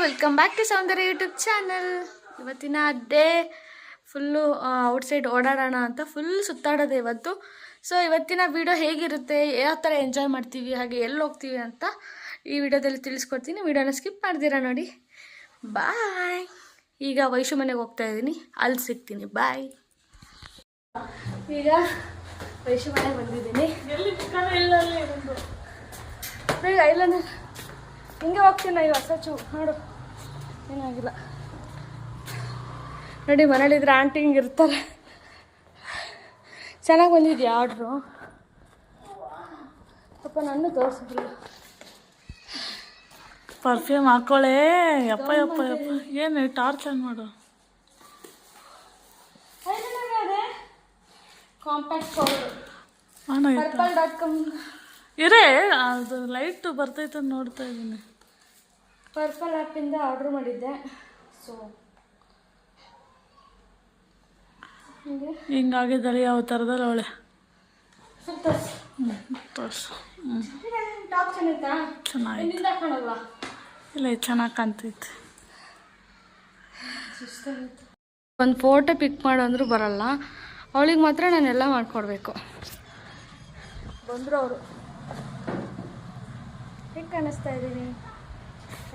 Welcome back to Soundarya YouTube channel. ಇವತ್ತಿನ day full outside ಓಡಾಡೋಣ ಅಂತ ಫುಲ್ ಸುತ್ತಾಡೋದು ಇವತ್ತು. ಸೊ ಇವತ್ತಿನ ವಿಡಿಯೋ ಹೇಗಿರುತ್ತೆ, ಯಾವ ಥರ ಎಂಜಾಯ್ ಮಾಡ್ತೀವಿ, ಹಾಗೆ ಎಲ್ಲಿ ಹೋಗ್ತೀವಿ ಅಂತ ಈ ವಿಡಿಯೋದಲ್ಲಿ ತಿಳಿಸ್ಕೊಡ್ತೀನಿ. ವಿಡಿಯೋನ ಸ್ಕಿಪ್ ಮಾಡ್ತೀರಾ ನೋಡಿ. ಬಾಯ್. ಈಗ ವೈಶು ಮನೆಗೆ ಹೋಗ್ತಾ ಇದ್ದೀನಿ, ಅಲ್ಲಿ ಸಿಗ್ತೀನಿ. ಬಾಯ್. ಈಗ ವೈಶು ಮನೆಗೆ ಬಂದಿದ್ದೀನಿ. ಬೇಗ ಇಲ್ಲ ಹಿಂಗೆ ಹೋಗ್ತೀನಿ. ಈಗ ಹೊಸಚು ನೋಡು, ಏನಾಗಿಲ್ಲ ನೋಡಿ. ಮನೇಲಿದ್ರೆ ಆಂಟಿ ಹಿಂಗೆ ಇರ್ತಾರೆ. ಚೆನ್ನಾಗಿ ಬಂದಿದ್ಯಾ ಆರ್ಡ್ರು? ಸ್ವಲ್ಪ ನನ್ನ ತೋರಿಸಿದ್ರು. ಪರ್ಫ್ಯೂಮ್ ಹಾಕೊಳ್ಳೆ. ಯಪ್ಪ ಯಪ್ಪ ಯಪ್ಪ, ಏನು ಟಾರ್ಚ್ ಆನ್ ಮಾಡು. ಕಾಂಪ್ಯಾಕ್ಟ್ ಪೌಡರ್ purple.com ಇರೇ, ಅದು ಲೈಟ್ ಬರ್ತೈತೆ ನೋಡ್ತಾ ಇದ್ದೀನಿ. ಪರ್ಪಲ್ ಆ್ಯಪಿಂದ ಆರ್ಡ್ರ್ ಮಾಡಿದ್ದೆ. ಸೊ ಹಿಂಗಾಗಿದ್ದಾಳೆ ಯಾವ ಥರದಲ್ಲಿ ಅವಳೆ. ತೋರಿಸು. ಟಾಪ್ ಚೆನ್ನಾಯ್ತಾ? ಚೆನ್ನಾಗಿ ಕಾಣಲ್ವಾ? ಇಲ್ಲ, ಇದು ಚೆನ್ನಾಗಿ ಕಾಣ್ತೈತೆ. ಒಂದು ಫೋಟೋ ಪಿಕ್ ಮಾಡು ಅಂದರೂ ಬರಲ್ಲ. ಅವಳಿಗೆ ಮಾತ್ರ ನಾನೆಲ್ಲ ಮಾಡಿಕೊಡ್ಬೇಕು. ಬಂದರು ಅವರು. ಹೇಗೆ ಕಾಣಿಸ್ತಾ ಇದ್ದೀನಿ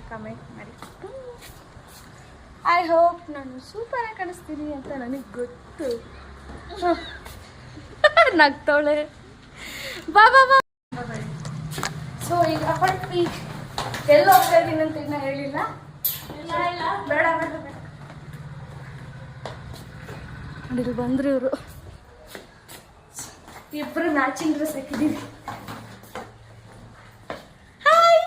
ಕಮೆಂಟ್ ಮಾಡಿ. ಐ ಹೋಪ್ ನಾನು ಸೂಪರಾಗಿ ಕಾಣಿಸ್ತೀನಿ ಅಂತ ನನಗೆ ಗೊತ್ತು. ನಗ್ತವಳೆ. ಬಾ ಬಾ ಬಾ. ಸೊ ಈಗ ಹೊರಟ್ವಿ. ಎಲ್ಲಿ ಹೋಗ್ತಾ ಇದ್ದೀನಿ ಅಂತ ಇನ್ನೂ ಹೇಳಿಲ್ಲ. ಬೇಡ ಬೇಡ ಬೇಡ. ನೋಡಿ ಬಂದ್ರು ಇವರು. ಇಬ್ಬರು ಮ್ಯಾಚಿಂಗ್ ಡ್ರೆಸ್ ಹಾಕಿದ್ದೀವಿ. ಹಾಯ್.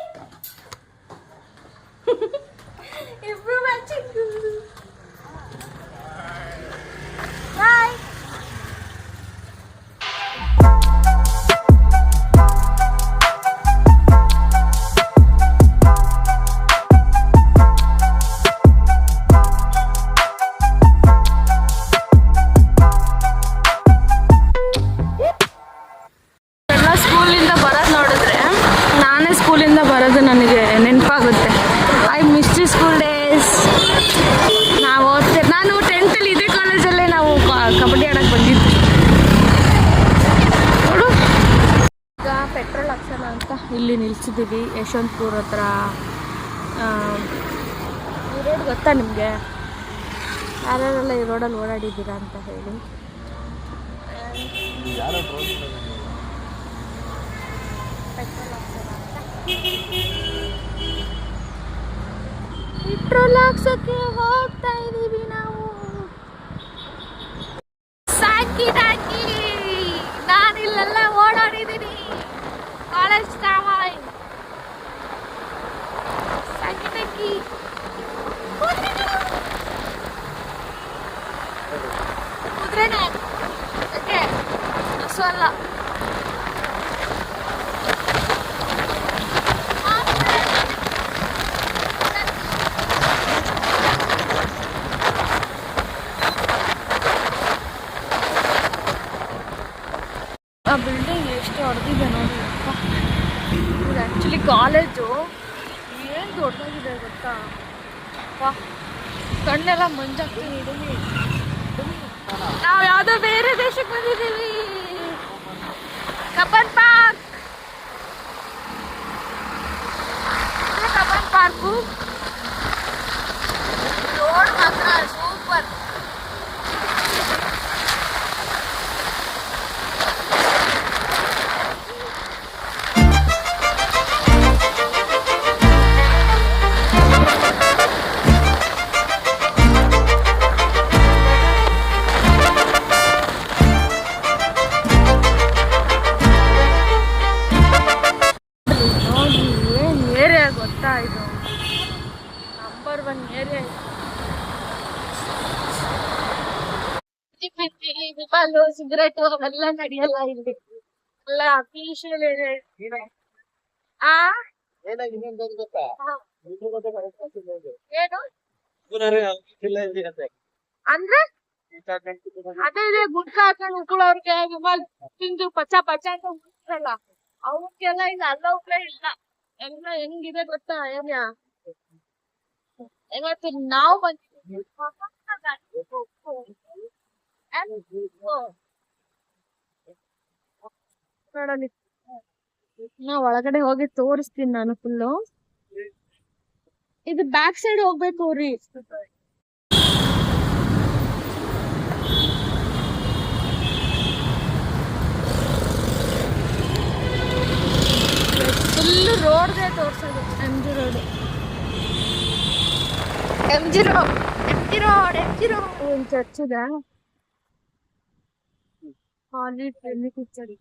ಇಬ್ರು ಮ್ಯಾಚಿಂಗ್. ಹಾಯ್. ನನಗೆ ನೆನಪಾಗುತ್ತೆ. I miss the school days. ನಾನು 10th ಇದೇ ಕಾಲೇಜಲ್ಲೇ ನಾವು ಕಬಡ್ಡಿ ಆಡೋಕ್ಕೆ ಬಂದಿದ್ವಿ ನೋಡು. ಈಗ ಪೆಟ್ರೋಲ್ ಹಾಕ್ಸೋಣ ಅಂತ ಇಲ್ಲಿ ನಿಲ್ಸಿದ್ದೀವಿ, ಯಶವಂತಪುರ ಹತ್ರ. ಈ ರೋಡ್ ಗೊತ್ತಾ ನಿಮಗೆ? ಯಾರ್ಯಾರೆಲ್ಲ ಈ ರೋಡಲ್ಲಿ ಓಡಾಡಿದ್ದೀರಾ ಅಂತ ಹೇಳಿ. ಪೆಟ್ರೋಲ್ ಹಾಕ್ಸೋಣ ಪೆಟ್ರೋಲ್ ಹಾಕ್ಸೋಕ್ಕೆ ಹೋಗ್ತಾ ಇದೀವಿ ನಾವು. ಸಾಕಿ ಟಾಕಿ. ನಾನಿಲ್ಲೆಲ್ಲ ಓಡಾಡಿದ್ದೀನಿ ಕಾಲೇಜ್ ಟೈಮ್. ಸಾಕಿ ಟಾಕಿ. ಕುದುರೆನೇ ಓಕೆ, ಹಸು ಅಲ್ಲ. ಆ ಬಿಲ್ಡಿಂಗ್ ಎಷ್ಟು ಹೊಡೆದಿದೆ ನೋಡಿ. ಇದು ಆ್ಯಕ್ಚುಲಿ ಕಾಲೇಜು ಏನು ದೊಡ್ಡದಾಗಿದೆ ಗೊತ್ತಾ? ವಾ, ಕಣ್ಣೆಲ್ಲ ಮಂಜಾಗ್ತೀನಿ. ನಾವು ಯಾವುದೋ ಬೇರೆ ದೇಶಕ್ಕೆ ಬಂದಿದ್ದೀವಿ. Cubbon park. Cubbon park road ಮಾತ್ರ ಸೂಪರ್. ಗೊತ್ತಾ, ಇದು ನಂಬರ್ 1 ಏರಿಯಾ. ಸಿಗರೇಟ್ ಅವೆಲ್ಲ ನಡೆಯಲ್ಲ ಇಲ್ಲಿ. ಎಲ್ಲ ಅಫಿಷಿಯಲ್ ಏರಿಯಾ. ಅಂದ್ರೆ ಅದೇ ಇದೆ ಗುಡ್ಕ ಹಾಕೊಂಡು ಉಳ್ಕೊಳ್ಳೋರ್ಗೆ ತಿಂದು ಪಚ್ಚ ಪಚ್ಚ ಅಂತ ಉಳ್ಕೊಳ್ಳಲ್ಲ. ಅವಕ್ಕೆಲ್ಲ ಇದು ಅಲ್ಲೋಗ್ಲೇ ಇಲ್ಲ. ಎಲ್ಲ ಹೆಂಗಿದೆ ಗೊತ್ತಾ ಏರಿಯಾ? ಇವತ್ತು ನಾವು ಬಂದಿದ್ದೀವಿ ನೋಡಲಿ. ನಾ ಒಳಗಡೆ ಹೋಗಿ ತೋರಿಸ್ತೀನಿ ನಾನು ಫುಲ್ಲು. ಇದು ಬ್ಯಾಕ್ ಸೈಡ್ ಹೋಗ್ಬೇಕು ರೀ. ಫುಲ್ ರೋಡ್ಗೆ ತೋರ್ಸೋದು. ಎಮ್ ಜಿ ರೋಡ್ ಒಂದು ಚರ್ಚ್ ಇದೆ. Holy trendy picture.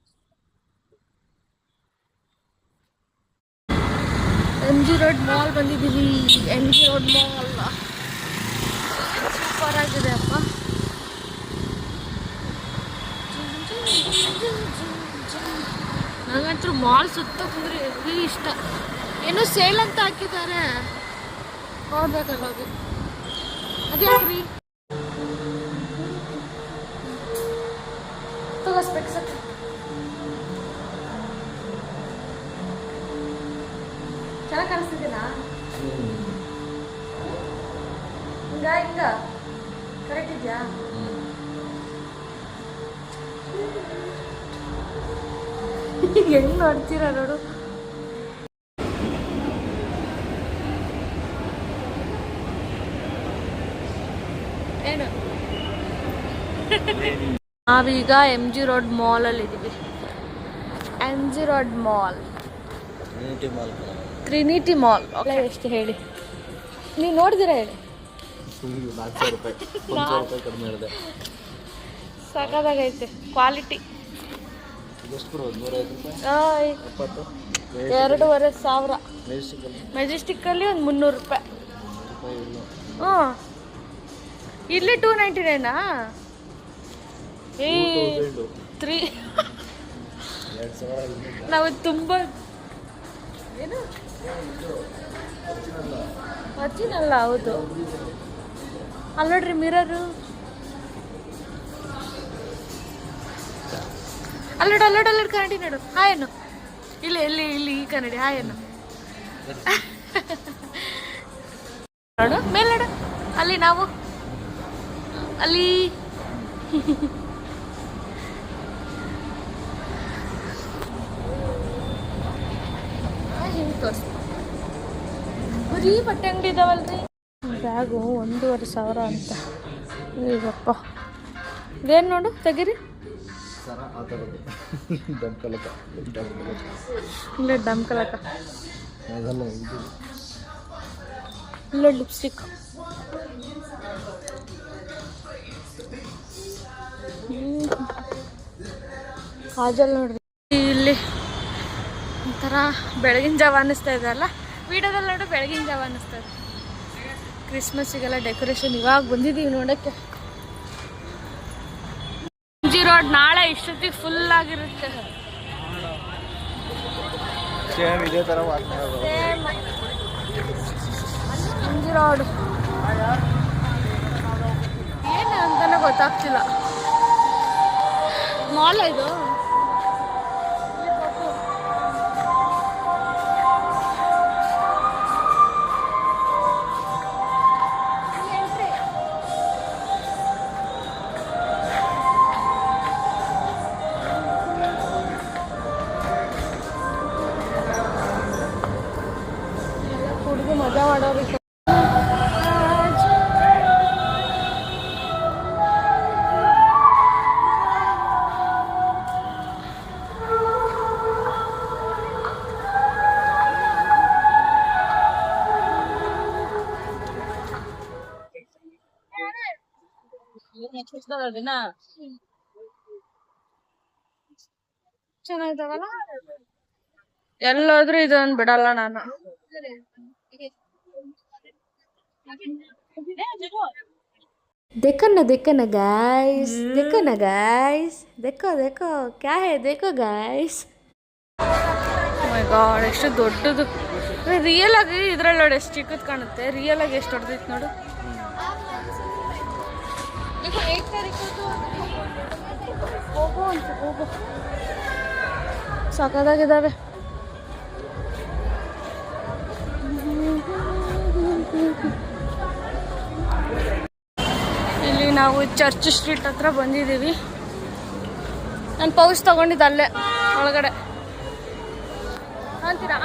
M G road mall ಬಂದಿದ್ದೀವಿ. M G road mall super ಆಗಿದೆ ಅಪ್ಪ. ನನಗಂತೂ ಮಾಲ್ ಸುತ್ತ ಕುಂದ್ರೆ ಹೆವಿ ಇಷ್ಟ. ಏನೋ ಸೇಲ್ ಅಂತ ಹಾಕಿದ್ದಾರೆ, ನೋಡ್ಬೇಕಲ್ಲ ಹೋಗಿ. ಅದ್ಯಾಕ್ರಿ ತಗೋಸ್ಬೇಕು ಸರ್. ಚೆನ್ನಾಗಿ ಕಾಣಿಸ್ತಿದ್ದೀನಾ? ಹಿಂಗ ಕರೆಕ್ಟ್ ಇದೆಯಾ? ಹೆಂಗ್ ನೋಡ್ತೀರಾ ನೋಡು. ಏನು ನಾವೀಗ ಎಮ್ ಜಿ ರೋಡ್ ಮಾಲಲ್ಲಿ ಇದ್ದೀವಿ. M G road mall, Trinity mall. ಎಷ್ಟು ಹೇಳಿ, ನೀವು ನೋಡಿದಿರ ಹೇಳಿ. ಸಾಕಾಗೈತೆ ಕ್ವಾಲಿಟಿ. 2,500 ಮೆಜೆಸ್ಟಿಕ್ಕಲ್ಲಿ ಒಂದು 300 ರೂಪಾಯಿ. ಹ್ಞೂ, ಇಲ್ಲಿ 299. ನಾವು ತುಂಬ ಏನು ಅಚ್ಚಿನಲ್ಲ. ಹೌದು, ಅಲ್ಲಿ ನೋಡ್ರಿ ಮಿರರು. ಅಲ್ಲೋಡು ಕನ್ನಡಿ ನೋಡು. ಹಾಯೇನು ಇಲ್ಲಿ ಈ ಕನ್ನಡಿ ಹಾಯೇನು ನೋಡು. ಮೇಲೆ ನೋಡು, ಅಲ್ಲಿ ನಾವು ಅಲ್ಲಿ ಬರೀ ಬಟ್ಟೆ ಅಂಗಡಿ ಇದಾವಲ್ರಿ. ಬ್ಯಾಗು 1,500 ಅಂತ. ಈಗಪ್ಪ ಇದೇನು ನೋಡು, ತೆಗೀರಿ. ಇಲ್ಲ ಡಮ್ಕಲಕ, ಇಲ್ಲ ಲಿಪ್ಸ್ಟಿಕ್. ಕಾಜಲ್ ನೋಡ್ರಿ. ಇಲ್ಲಿ ಒಂಥರ ಬೆಳಗಿನ ಜಾವ ಅನ್ನಿಸ್ತಾ ಇದೆ ಅಲ್ಲ, ವಿಡಿಯೋದಲ್ಲಿ ನೋಡು ಬೆಳಗಿನ ಜಾವ ಅನ್ನಿಸ್ತಾ ಇದೆ. ಕ್ರಿಸ್ಮಸ್ಸಿಗೆಲ್ಲ ಡೆಕೋರೇಷನ್ ಇವಾಗ ಬಂದಿದ್ದೀವಿ ನೋಡೋಕ್ಕೆ. ಎಮ್ ಜಿ ರೋಡ್ ನಾಳೆ ಇಷ್ಟೊತ್ತಿಗೆ ಫುಲ್ ಆಗಿರುತ್ತೆ. ಎಮ್ ಜಿ ರೋಡ್ ಏನು ಅಂತಾನೆ ಗೊತ್ತಾಗ್ತಿಲ್ಲ. ಮಾಲ್ ಇದು. ಹುಡುಗಿ ಮಜಾ ಮಾಡೋರಿಗೆ ಚೆನ್ನಾಗಿದಾವಲ್ಲ. ಎಲ್ಲೋದ್ರೂ ಇದೊಂದು ಬಿಡಲ್ಲ ನಾನು. देखो ना गाइस, देखो ना गाइस, देखो क्या है, देखो गाइस. ಮೈ ಗಾಡ್, ಎಷ್ಟು ದೊಡ್ಡದು. ರಿಯಲ್ ಆಗಿ ಇದ್ರಲ್ಲಿ ನೋಡಿ ಎಷ್ಟು ಚಿಕ್ಕದು ಕಾಣುತ್ತೆ, ರಿಯಲ್ ಆಗಿ ಎಷ್ಟು ದೊಡ್ಡದೈತೆ ನೋಡು. ಹೋಗು ಸಾಕಾಗಿದ್ದಾವೆ. ನಾವು ಚರ್ಚ್ ಸ್ಟ್ರೀಟ್ ಹತ್ರ ಬಂದಿದ್ದೀವಿ. ನಾನು ಪೌಚ್ ತೊಗೊಂಡಿದ್ದೆ ಅಲ್ಲೇ ಒಳಗಡೆ ಅಂತೀರಾ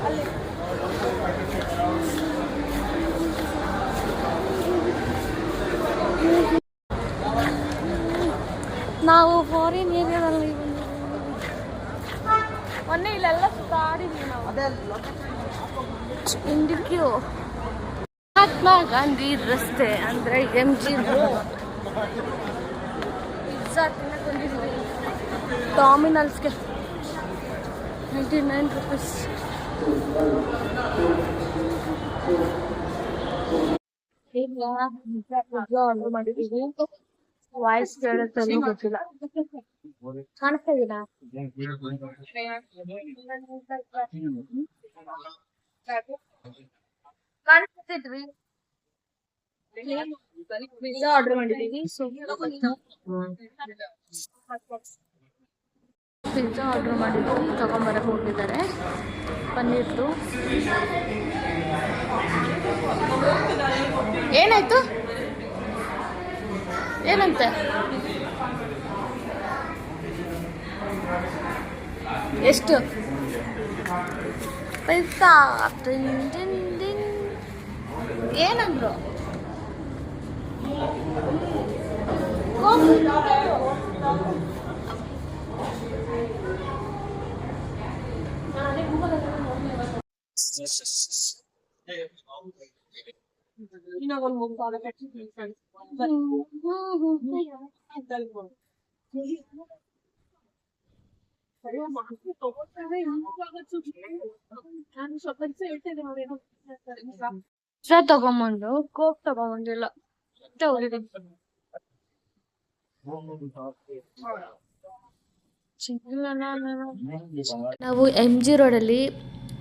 ಅಲ್ಲಿ. ನಾವು ಫಾರಿನ್ ಏರಿಯಾದಲ್ಲಿ ಮೊನ್ನೆ ಇಲ್ಲೆಲ್ಲ ಸುತ್ತಾಡಿದ್ವಿ ನಾವು. ಇಂಡಿಕ್ಯೂ ಮಹಾತ್ಮ ಗಾಂಧಿ ರಸ್ತೆ ಅಂದರೆ MG ರೋಡ್. ಪಿಜ್ಜಾ ತಿನ್ನಕ್ಕೆ ಬಂದಿದ್ವಿ ಡಾಮಿನಲ್ಸ್ಗೆ. 99 ರೂಪೀಸ್. ಈಗ ಪಿಜ್ಜಾ ಆರ್ಡರ್ ಮಾಡಿದ್ದೀವಿ. ವಾಯ್ಸ್ ಕೇಳುತ್ತಲ್ಲ ಗೊತ್ತಿಲ್ಲ. ಕಾಣಿಸ್ತಾ ಇದೀನಾ? ಕಾಣಿಸ್ತಿದ್ವಿ. ಪಿಜ್ಜಾ ಆರ್ಡರ್ ಮಾಡಿದ್ದೀವಿ. ಪಿಜ್ಜಾ ಆರ್ಡರ್ ಮಾಡಿದ್ವಿ, ತಗೊಂಬರಕ್ಕೆ ಹೋಗಿದ್ದಾರೆ. ಪನ್ನೀರ್ದು ಏನಾಯ್ತು? ಏನಂತೆ? ಎಷ್ಟು? ಪೈಸಾ ಏನಂದ್ರು? ತಗೊಂಬಂದು ಕೋಕ್ ತಗೊಂಬಂದಿಲ್ಲ. ನಾವು MG ರೋಡಲ್ಲಿ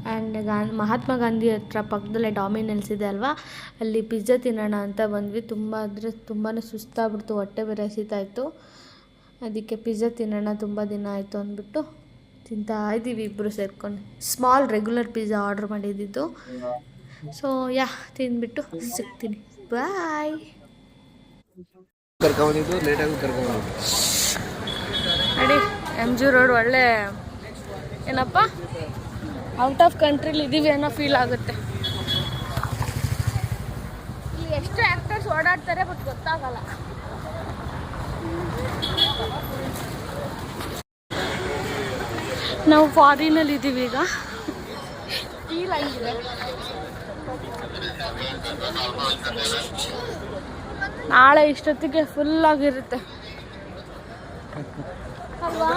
ಆ್ಯಂಡ್ ಮಹಾತ್ಮ ಗಾಂಧಿ ಹತ್ರ ಪಕ್ಕದಲ್ಲೇ ಡಾಮಿನಲ್ಸ್ ಇದೆ ಅಲ್ವಾ, ಅಲ್ಲಿ ಪಿಜ್ಜಾ ತಿನ್ನೋಣ ಅಂತ ಬಂದ್ವಿ. ತುಂಬ ಅಂದರೆ ತುಂಬಾ ಸುಸ್ತಾಗ್ಬಿಡ್ತು, ಹೊಟ್ಟೆ ಬೇರೆ ಹಸಿತಾಯಿತ್ತು. ಅದಕ್ಕೆ ಪಿಜ್ಜಾ ತಿನ್ನೋಣ, ತುಂಬ ದಿನ ಆಯಿತು ಅಂದ್ಬಿಟ್ಟು ತಿಂತಾ ಇದ್ದೀವಿ ಇಬ್ಬರು ಸೇರ್ಕೊಂಡು. ಸ್ಮಾಲ್ ರೆಗ್ಯುಲರ್ ಪಿಜ್ಜಾ ಆರ್ಡ್ರ್ ಮಾಡಿದ್ದಿದ್ದು. ಸೊ ತಿಂದ್ಬಿಟ್ಟು ಸಿಗ್ತೀನಿ. ಬಾಯ್. ನೋಡಿ MG ರೋಡ್ ಒಳ್ಳೆ ಏನಪ್ಪ ಔಟ್ ಆಫ್ ಕಂಟ್ರಿಲಿ ಇದ್ದೀವಿ ಅನ್ನೋ ಫೀಲ್ ಆಗುತ್ತೆ. ಇಲ್ಲಿ ಎಷ್ಟು ಆ್ಯಕ್ಟರ್ಸ್ ಓಡಾಡ್ತಾರೆ ಬಟ್ ಗೊತ್ತಾಗಲ್ಲ. ನಾವು ಫಾರಿನಲ್ಲಿ ಇದ್ದೀವಿ ಈಗ. ಫೀಲ್ ಆಗಿದೆ. ನಾಳೆ ಇಷ್ಟೊತ್ತಿಗೆ ಫುಲ್ ಆಗಿರುತ್ತೆ ಅಲ್ವಾ?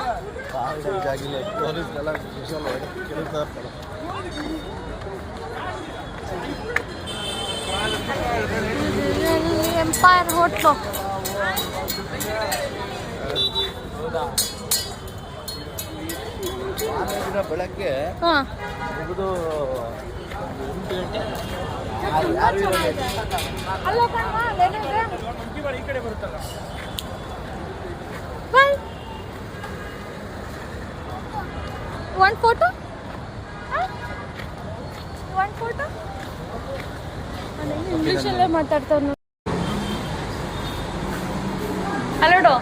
Empire hotel. ಬೆಳಗ್ಗೆ ಹಾಂ ಒನ್ ಫೋಟೋ ಇಂಗ್ಲೀಷಲ್ಲೇ ಮಾತಾಡ್ತಾವ್ ನೋಡಿ. ಅಲ್ಲೋಡು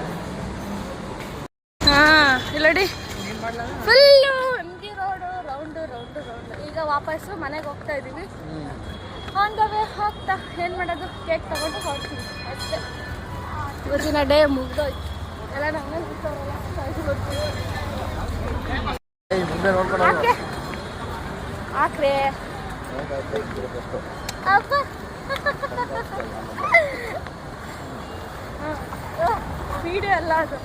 ಇಲ್ಲಡಿ ಫುಲ್ಲು MG ರೋಡು ರೌಂಡು. ಈಗ ವಾಪಸ್ಸು ಮನೆಗೆ ಹೋಗ್ತಾ ಇದ್ದೀವಿ. ಆನ್ ದ ವೇ ಹೋಗ್ತಾ ಏನು ಮಾಡೋದು, ಕೇಕ್ ತಗೊಂಡು ಹೊರಡ್ತೀವಿ ಅಷ್ಟೇ. ಇವತ್ತಿನ ಡೇ ಮುಗ್ದೋಯ್ತು. ಎಲ್ಲ ನಂಗೆ ಬಿಟ್ಟವರಲ್ಲ ಹಾಕ್ರಿ ಅಪ್ಪ. ವೀಡಿಯೋ ಎಲ್ಲ ಅದು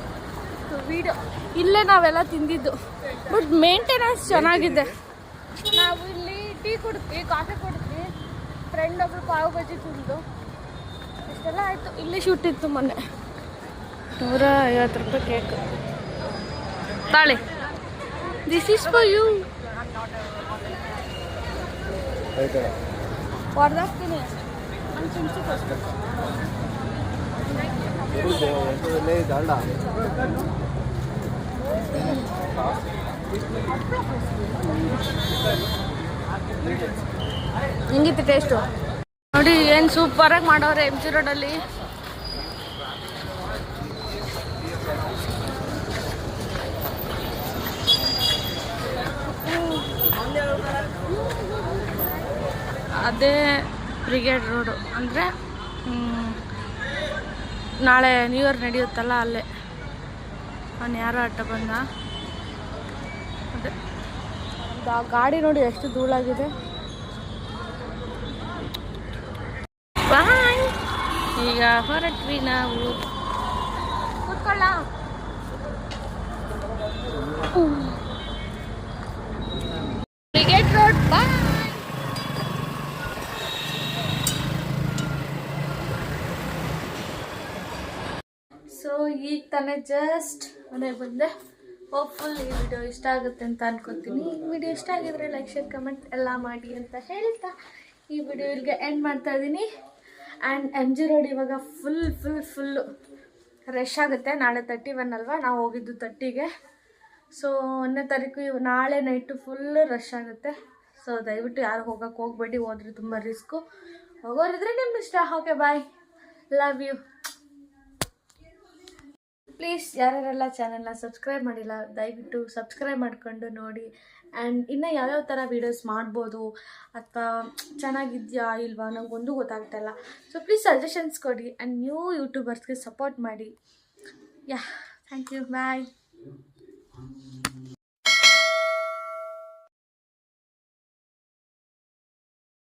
ವೀಡಿಯೋ. ಇಲ್ಲೇ ನಾವೆಲ್ಲ ತಿಂದಿದ್ದು. ಬಟ್ ಮೇಂಟೆನೆನ್ಸ್ ಚೆನ್ನಾಗಿದೆ. ನಾವು ಇಲ್ಲಿ ಟೀ ಕುಡಿದ್ವಿ, ಕಾಫಿ ಕುಡಿದ್ವಿ, ಫ್ರೆಂಡ್ ಒಬ್ರು ಪಾವ್ ಬಜ್ಜಿ ತಿಂದು ಇಷ್ಟೆಲ್ಲ ಆಯಿತು. ಇಲ್ಲಿ ಶೂಟ್ ಇತ್ತು ಮೊನ್ನೆ. 150 ರೂಪಾಯಿ ಕೇಕ್. ತಾಳಿ, ದಿಸ್ ಈಸ್ ಫಾರ್ ಯು. ಹೊಡೆದಾಕ್ತೀನಿ ನಾನು ತಿನ್ಸು ಫಸ್ಟ್. ಹೆಂಗಿತ್ತು ಟೇಸ್ಟು? ನೋಡಿ ಏನು ಸೂಪರಾಗಿ ಮಾಡೋರೆ ಎಮ್ ಜಿ ರೋಡಲ್ಲಿ. ಅದೇ ಬ್ರಿಗೇಡ್ ರೋಡು ಅಂದರೆ ನಾಳೆ ನ್ಯೂ ಇಯರ್ ನಡೆಯುತ್ತಲ್ಲ ಅಲ್ಲೇ. ಅವನು ಯಾರೋ ಅಡ್ಡ ಬಂದ. ಅದೇ ಗಾಡಿ ನೋಡಿ ಎಷ್ಟು ಧೂಳಾಗಿದೆ. ಬಾಯ್, ಈಗ ಹೊರಟ್ವಿ ನಾವು. ಕೂತ್ಕೊಳ್ಳ. ಬ್ರಿಗೇಡ್ ರೋಡ್ ಬಾಯ್. ಸೊ ಈಗ ತಾನೇ ಜಸ್ಟ್ ಮನೆಗೆ ಬಂದೆ. ಹೋಪ್ಫುಲ್ ಈ ವಿಡಿಯೋ ಇಷ್ಟ ಆಗುತ್ತೆ ಅಂತ ಅನ್ಕೊತೀನಿ. ಈ ವಿಡಿಯೋ ಇಷ್ಟ ಆಗಿದ್ರೆ ಲೈಕ್ ಶೇರ್ ಕಮೆಂಟ್ ಎಲ್ಲ ಮಾಡಿ ಅಂತ ಹೇಳ್ತಾ ಈ ವಿಡಿಯೋ ಇಲ್ಲಿಗೆ ಎಂಡ್ ಮಾಡ್ತಾ ಇದ್ದೀನಿ. ಆ್ಯಂಡ್ ಎಮ್ ಜಿ ರೋಡ್ ಇವಾಗ ಫುಲ್ಲು ರಶ್ ಆಗುತ್ತೆ. ನಾಳೆ 31 ಅಲ್ವಾ, ನಾವು ಹೋಗಿದ್ದು 30ಗೆ. ಸೊ 1ನೇ ತಾರೀಕು ನಾಳೆ ನೈಟು ಫುಲ್ ರಶ್ ಆಗುತ್ತೆ. ಸೊ ದಯವಿಟ್ಟು ಯಾರು ಹೋಗೋಕ್ಕೆ ಹೋಗಬೇಡಿ, ಹೋದರೆ ತುಂಬ ರಿಸ್ಕು. ಹೋಗೋರಿದ್ರೆ ನಿಮ್ಮ ಇಷ್ಟ. Okay bye, love you. Please ಯಾರ್ಯಾರೆಲ್ಲ ಚಾನಲ್ನ ಸಬ್ಸ್ಕ್ರೈಬ್ ಮಾಡಿಲ್ಲ ದಯವಿಟ್ಟು ಸಬ್ಸ್ಕ್ರೈಬ್ ಮಾಡಿಕೊಂಡು ನೋಡಿ. ಆ್ಯಂಡ್ ಇನ್ನು ಯಾವ್ಯಾವ ಥರ ವೀಡಿಯೋಸ್ ಮಾಡ್ಬೋದು ಅಥವಾ ಚೆನ್ನಾಗಿದೆಯಾ ಇಲ್ವಾ ನನಗೊಂದು ಗೊತ್ತಾಗ್ತಾಯಿಲ್ಲ. ಸೊ ಪ್ಲೀಸ್ ಸಜೆಷನ್ಸ್ ಕೊಡಿ ಆ್ಯಂಡ್ ನ್ಯೂ ಯೂಟ್ಯೂಬರ್ಸ್ಗೆ ಸಪೋರ್ಟ್ ಮಾಡಿ. ಯಾ, ಥ್ಯಾಂಕ್ ಯು, ಬಾಯ್.